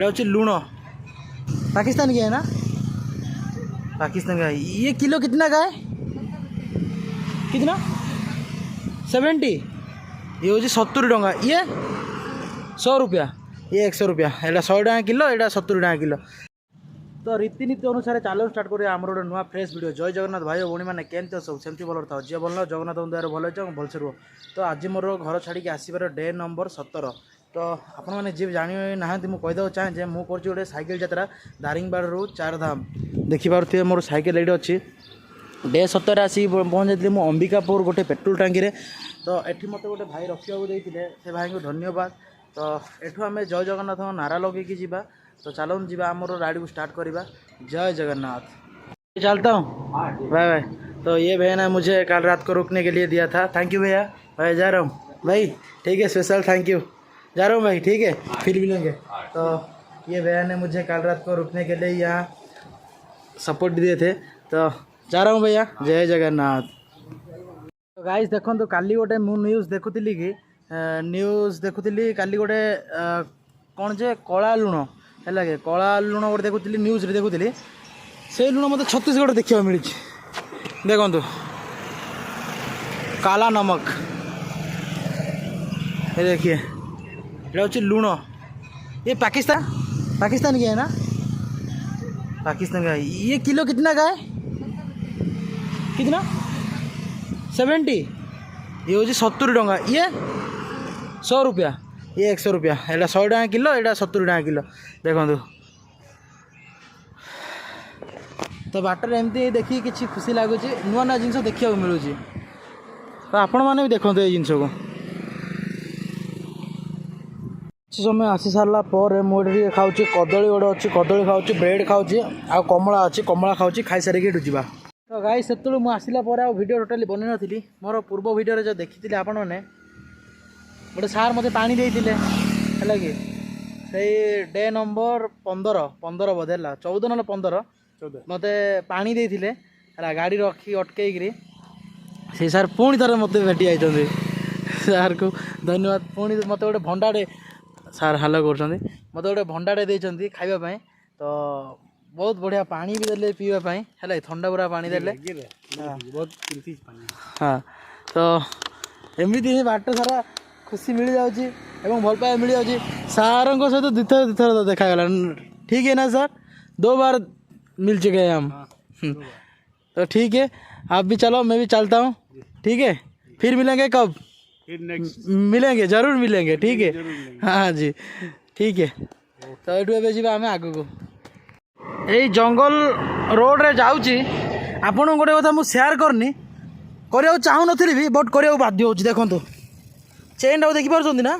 हूँ लुण पाकिस्तान की है ना, पाकिस्तान का है। ये किलो कितना का है, कितना 70, ये हूँ 70 टंका, ये 100 रुपया, ये 100 रुपया, एटा 100 टका किलो, एटा 70 टका किलो। तो रीतिनीति अनुसार चलो स्टार्ट करिया आमर गोटे नुआ फ्रेश वीडियो। जय जगन्नाथ भाई भौणी मैंने केमती सब सेमती भल था, जी भल जगन्नाथ द्वारा भल भलसे रुह। तो आज मोर घर छाड़ी आसबार डे नंबर 17। तो आपण मैंने जी जानी ना मुझे चाहे जे मुझे गोटे साइकेल यात्रा दारिंगबाड़ चारधाम देखिपे मोर साइकेल ये अच्छी। डे 17 आसी पहुँच जाती मुझे अंबिकापुर गोटे पेट्रोल टांकी रे। तो ये मत गोटे भाई रखा से भाई को धन्यवाद। तो एठू आम जय जगन्नाथ नारा लगे जावा। तो चलो जी आमर राइड को स्टार्ट करवा। जय जगन्नाथ, चलता हूँ, बाय बाय। तो ये भैया ने मुझे कल रात को रुकने के लिए दिया था, थैंक यू भैया। भाई जा रहा हूँ भाई, ठीक है, स्पेशल थैंक यू, जा रहा हूँ भाई, ठीक है, फिर मिलेंगे। तो ये भैया ने मुझे कल रात को रुकने के लिए यहाँ सपोर्ट दिए थे। तो जा रहा हूँ भैया, जय जगन्नाथ। तो गाइस देखो तो काली गोटे मु न्यूज़ देखुली कि न्यूज़ देखुली काली गोटे कौन जे कला लुण है, कला लुण गोटे देखुली न्यूज़ रे देखुली। से लुण मत छत्तीसगढ़ देखा मिली, देखो काला नमक, ये देखिए, ये हूँ लुण। ये पाकिस्तान की है ना, पाकिस्तान का है। ये किलो कितना का है, कितना 70, ये हूँ 70 टंका, ये 100 रुपया, ये 100 रुपया, एटा 100 टका किलो, एटा 70 टका किलो। देखो तो बाटर एमती देखिए किसी खुशी लगुच, नुआ नुआ जिन देखा मिलूँ। तो आपण मैंने भी देखो ये जिनस को। किसी समय आसी सारा पर मुझे खाऊँ कदली गोटे अच्छी, कदली खाऊँ, ब्रेड खाऊँ, आ कमला अच्छी, कमला खाऊँ, खाई सारिक जा। तो गाई से मुझे वीडियो टोटाली बन नी। मोर पूर्व वीडियो जो देखी आपण मैंने गोटे सार मत पानी देते है कि से डे नंबर 15 बोधे 14 ना 15 मत पानी देते है, गाड़ी रखी अटकई से सार पुणी थर मत भेटी आई सार को धन्यवाद। पुणी मत गोटे भंडाटे सार हाल कर मत गोटे भंडाटे देते खावाई। तो बहुत बढ़िया पानी भी देले पीवाई है, ठंडा पूरा पानी देले, बहुत हाँ। तो एमती ही बाट सारा खुशी मिल जाऊँगी एवं भल पाया मिल जाऊँगी। सारों सहित दुथर देखागला, ठीक है ना सर, 2 बार मिल चुके हैं हम। तो ठीक है, आप भी चलो, मैं भी चलता हूँ, ठीक है, फिर मिलेंगे कब, मिलेंगे, जरूर मिलेंगे, ठीक है, हाँ जी, ठीक है। तो ये जी आम आग को यही जंगल रोड रे जाऊँगी। आपन गोटे कथा मुझे सेयार करनी करने चाहूँ नी भी, बट करने बाध्य हो। देखो चेन टाक देखिपुं ना,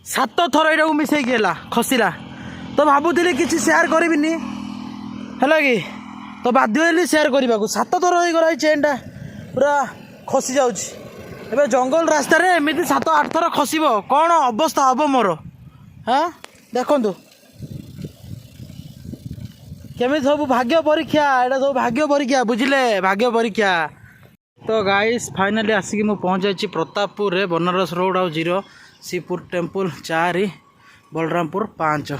7 थर यहाँ मिसेकी खसला। तो भावुली किसी सेयार करी है कि, तो बाध्य सेयार करने को। 7 थर हो गला चेन टा पूरा खसी जाऊँगी। जंगल रास्त एमती 7-8 थर खसब, कौन अवस्था हम मोर, हाँ देखु केमी सब भाग्य परीक्षा, एटा सब भाग्य परीक्षा, बुझिले, भाग्य परीक्षा। तो गाइस फाइनाली आसिक मु पहुँच जाइए प्रतापपुर रे, बनारस रोड आउ 0, शिवपुर टेम्पल 4, बलरामपुर 5।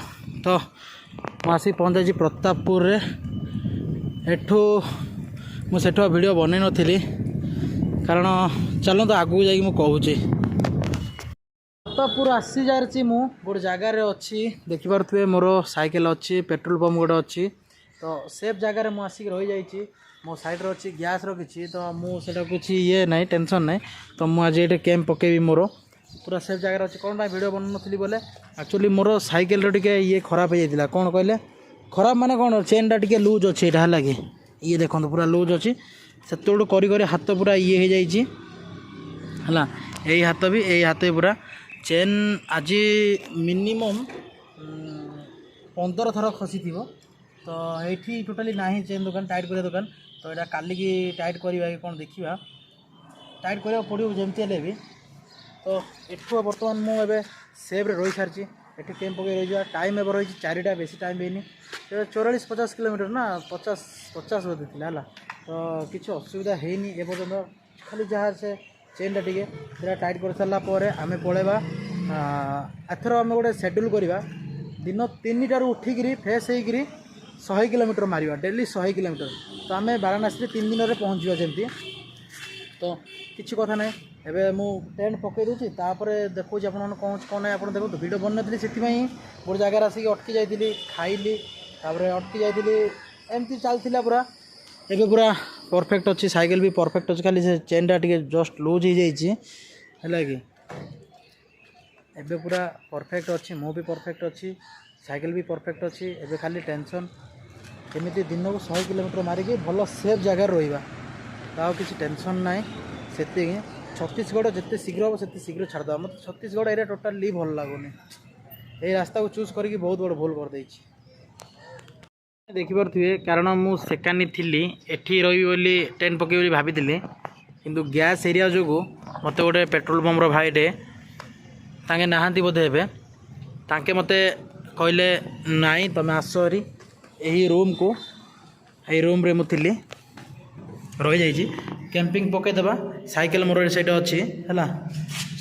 तो मुझे पहुँच जाइए प्रतापपुर रे। एठू मुझे वीडियो बन नी कारण चलो तो आगू जा कहूँ। प्रतापपुर आसी जारी मु गोटे जगार अच्छी देखिपे, मोर साइकेल अच्छी, पेट्रोल पंप गोटे अच्छी। तो सेफ जगार मुझे आसिक रही जाइए, मो साइड अच्छी गैस रखी। तो मुझे कुछ ये ना टेंशन ना। तो मुझे ये कैंप पकेबी, मोर पूरा सेफ जगार अच्छी। कौन वीडियो बन नी बोले एक्चुअली मोर साइकेल टे ये खराब हो जाता। कौन कहले खराब माने कौन, चेन टा टे लूज अच्छे यहाँ है कि, ये देखो पूरा लूज अच्छी। से करी हाथ पूरा ये हो जाइए है, यही हाथ भी, यही हाथ भी पूरा चेन आज मिनिमम 15 थर खसी थी। तो ये टोटाली ना चेन दुकान, टाइट कर दुकान। तो यहाँ काली की टाइट करवा कि कौन देखा, टाइट करा पड़ो जमती है भी। तो एठू बर्तमान मुझे सेफ्रे रही सारी, ये कैंप पकड़ रही। टाइम एवं रही 4टा, बेसी टाइम भी 44-50 किलोमीटर ना, 50 बोधे है। तो किसी असुविधा है एपर्तन, खाली जहाँ से चेन टा टे टाइट कर सारापर आम पलैबा। एथर आम गोटे सेड्यूल करवा दिन 3टार उठिकी फ्रेश होकर 100 किलोमीटर मारिबा डेली 100 किलोमीटर तो आम बाराणसी 3 दिन में पहुँचा जमी तो किसी कथा ना एबे मु टेंट पकई दूसरी देखो आप कौन कौन ना आप देखो भिडियो बननी से गोटे जगार आसिक अटकी जाइली खाइली अटकी जाइली एमती चलता पूरा एबे पूरा परफेक्ट अच्छी साइकेल भी परफेक्ट अच्छी खाली से चेनटा टे जस्ट लूज हो जाए कि एबे पूरा परफेक्ट अच्छी मु भी परफेक्ट अच्छी साइकेल भी परफेक्ट अच्छी एबे खाली टेंशन केमी दिन को 100 किलोमीटर मारिकी भल सेफ जगार रहा किसी टेंशन ना से छत्तीसगढ़ जिते शीघ्र हम से शीघ्र छाड़द मत छत्तीसगढ़ एरिया टोटाली भल लगुनि ये रास्ता को चूज करके बहुत बड़ भूल कर देखिपे कारण मु सेकानी थी एठी रही बोली टेंट पकई भाभी किंतु गैस एरिया जो मत गोटे पेट्रोल पंपर भाईटे तांके नहांती बोधे हे तांके मते कहले नाई तमें आस हरी यही रूम को यही रूम रे मुझे रही जाइए कैंपिंग पकईदेवा साइकेल मोर साइड अच्छी है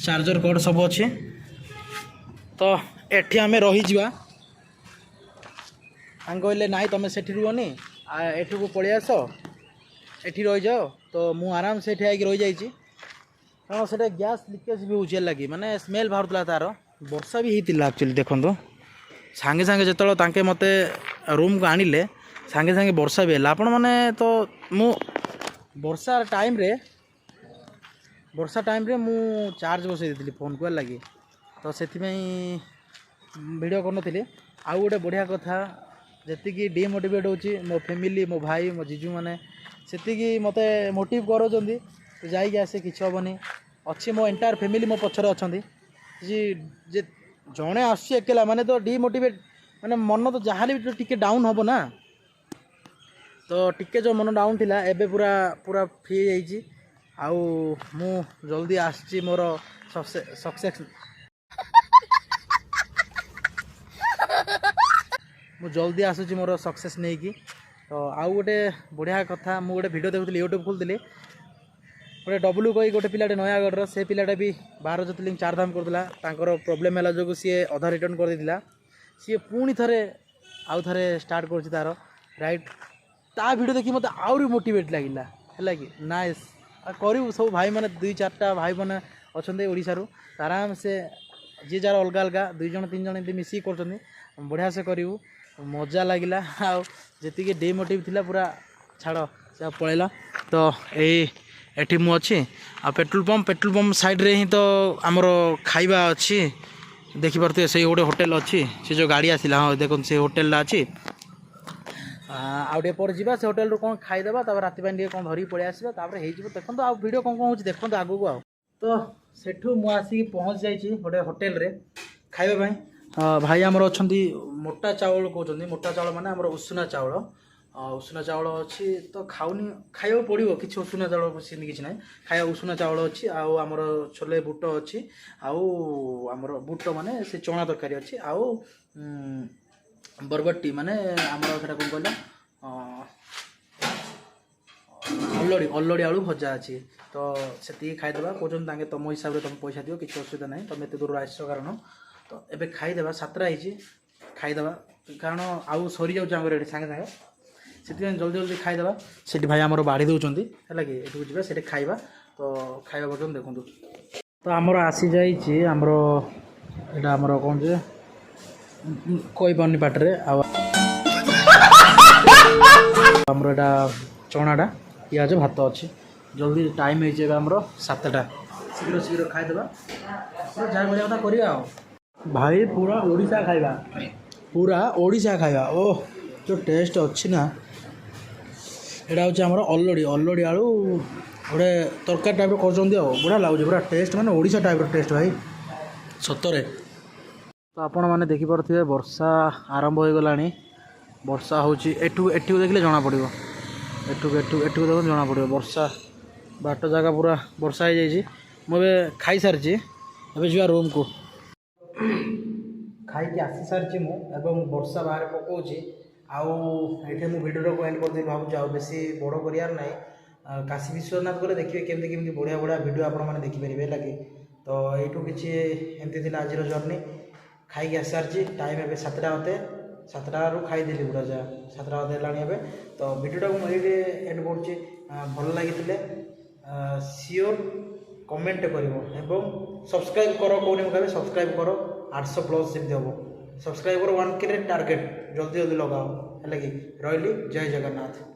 चार्जर कॉर्ड सब अच्छी तो एठी आम रही कहले नाई तुम से रुहनी एठू को पलि आस एठी रही जाओ तो मु आराम से आगे रही जाइए कारण से गैस लिकेज भी हो लगी माने स्मेल बाहर तार वर्षा भी होता एक्चुअली देखो सांगे सांगे जो मत रूम को आणिले सांगे सांगे वर्षा भी है आपण मैंने तो मु वर्षा टाइम रे मु चार्ज बसई देती फोन को लगी तो से वीडियो कर आउ गोटे बढ़िया कथा जी डिमोटिवेट होची मो फैमिली मो भाई मो जीजू मैंने से मत मोटिव कर तो जाइए आसे कि हेनी अच्छी मो एंटायर फैमिली मो पछरे अच्छा जी जड़े आसला माने तो डिमोटिवेट माने मन तो जहाँ भी टिके डाउन हम ना तो टिके जो मन डाउन थिला एबे पूरा पूरा फ्री जाइए आउ मु जल्दी आसची मोर सक्सेस मु जल्दी आसूची मोर सक्सेस नहीं कि तो आउ गोटे बढ़िया कथा मु गोटे वीडियो देखुली यूट्यूब खोलती गोटे डब्लू कही गोटे पिलाटे नयागढ़ से पिलाटा भी 12 ज्योतिर्लिंग 4 धाम करला प्रॉब्लम है जो सी अधा रिटर्न कर देला सी पुणी थे आउ थे स्टार्ट कर तार राइट ता वीडियो देखी मत आउरी मोटिवेट लगिला है कि नाइस करू सब भाई मैंने 2-4टा भाई मैंने अच्छा ओडिशारू आराम से जी जार अलग अलग 2 जन 3 जन एमती मिसिक कर बढ़िया से करूँ मजा लगिला आती डिमोटिव थिला पूरा छाड़ से पलैला तो ये मु अच्छी आ पेट्रोल पंप साइड रे ही तो आमर खाइबा अच्छी देखिपे से गोटे होटेल अच्छी से जो गाड़ी आसला हाँ देखो से होटेल अच्छी आउटे पर जा से होटेल कौन खाईदेवा राति कौन धरिक पलि आसवा देखो आ वीडियो कौन कौन देखो आगू आ तो सेठू मु आसिक पहुँच जाइए गोटे होटेल रे खाइबा भाई आमर अच्छा मोटा चावल कहते मोटा चावल माने आमर उषुना चावल अच्छी तो खाऊनी खाइबा पड़ो कि उषुना चावल सेमती किसी ना खाया उषुना चावल अच्छी आमर छोले बुट अच्छी आमर बुट माने से चना तरकारी अच्छी आउ बरबट्टी माने आमर से कौन कहल अल्लड़ी आलू भजा अच्छी तो से खाईदेवा कहते तुम हिसाब से तुम पैसा दियो किसी असुविधा ना तुम एत दूर आस कारण तो एबे खाईदेवा 7टा होती खाईदेवा कारण आउ सरी जाऊँ सागे सागे से जल्दी जल्दी खाईदेवा से भाई आमर बाढ़ी दौरान है कि ये जा से खाइबा तो खाइबा पर्यटन देखूँ तो आमर आसी जाइए आमर यहाँ आमर कौन जे कही पानी पाटे आमर यहाँ चनाटा पिज भात अच्छी जल्दी टाइम होमर 7टा शीघ्र शीघ्र खाईदेवा जहाँ बढ़िया कथा करा भाई पूरा ओडिशा खाइबा ओह जो टेस्ट अच्छी ना यहाँ हूँ आमर अल्लड़ी आलू गोटे तरकारी टाइप कर बढ़िया लगुच पूरा टेस्ट माने ओडिशा टाइप टेस्ट भाई सतरे तो आपण मैंने देखिपे वर्षा आरंभ हो गला वर्षा हूँ एठू देखले जना पड़ो एठू देख जना पड़ो वर्षा बाट जगह पूरा वर्षा हो जाइए मुझे खाई सारी एवं जा रूम को खाई आसी सारी मुझे वर्षा बाहर पकाऊँच आठे मुझे भिडियो को एंड कर भावुँ आ बेसी बड़ करार ना काशी विश्वनाथ गले देखिए केमती केमती बढ़िया बढ़िया भिडियो आपने देखिपारे लगे तो यूँ कि एमती आज जर्नी ଖାଇକି ଆସି ସାରିଛି। ଟାଇମ୍ ଏବେ 7ଟା ଅଧେ, 7ଟାରୁ ଖାଇଦେଲି ପୁରା ଯା 7ଟା ଅଧେ ହେଲାଣି ଏବେ। ତ ଭିଡ଼ିଓଟାକୁ ମୁଁ ଏଇଠି ଏଣ୍ଡ କରୁଛି। ଭଲ ଲାଗିଥିଲେ ସିଓର କମେଣ୍ଟ କରିବ ଏବଂ ସବସ୍କ୍ରାଇବ୍ କର। କେଉଁଠି ମୁଁ କହିବି ସବସ୍କ୍ରାଇବ୍ କର, 800+ ଯେମିତି ହେବ। ସବସ୍କ୍ରାଇବର 1K ଟାର୍ଗେଟ୍ ଜଲ୍ଦି ଜଲ୍ଦି ଲଗାଅ ହେଲା କି। ରହିଲି, ଜୟ ଜଗନ୍ନାଥ।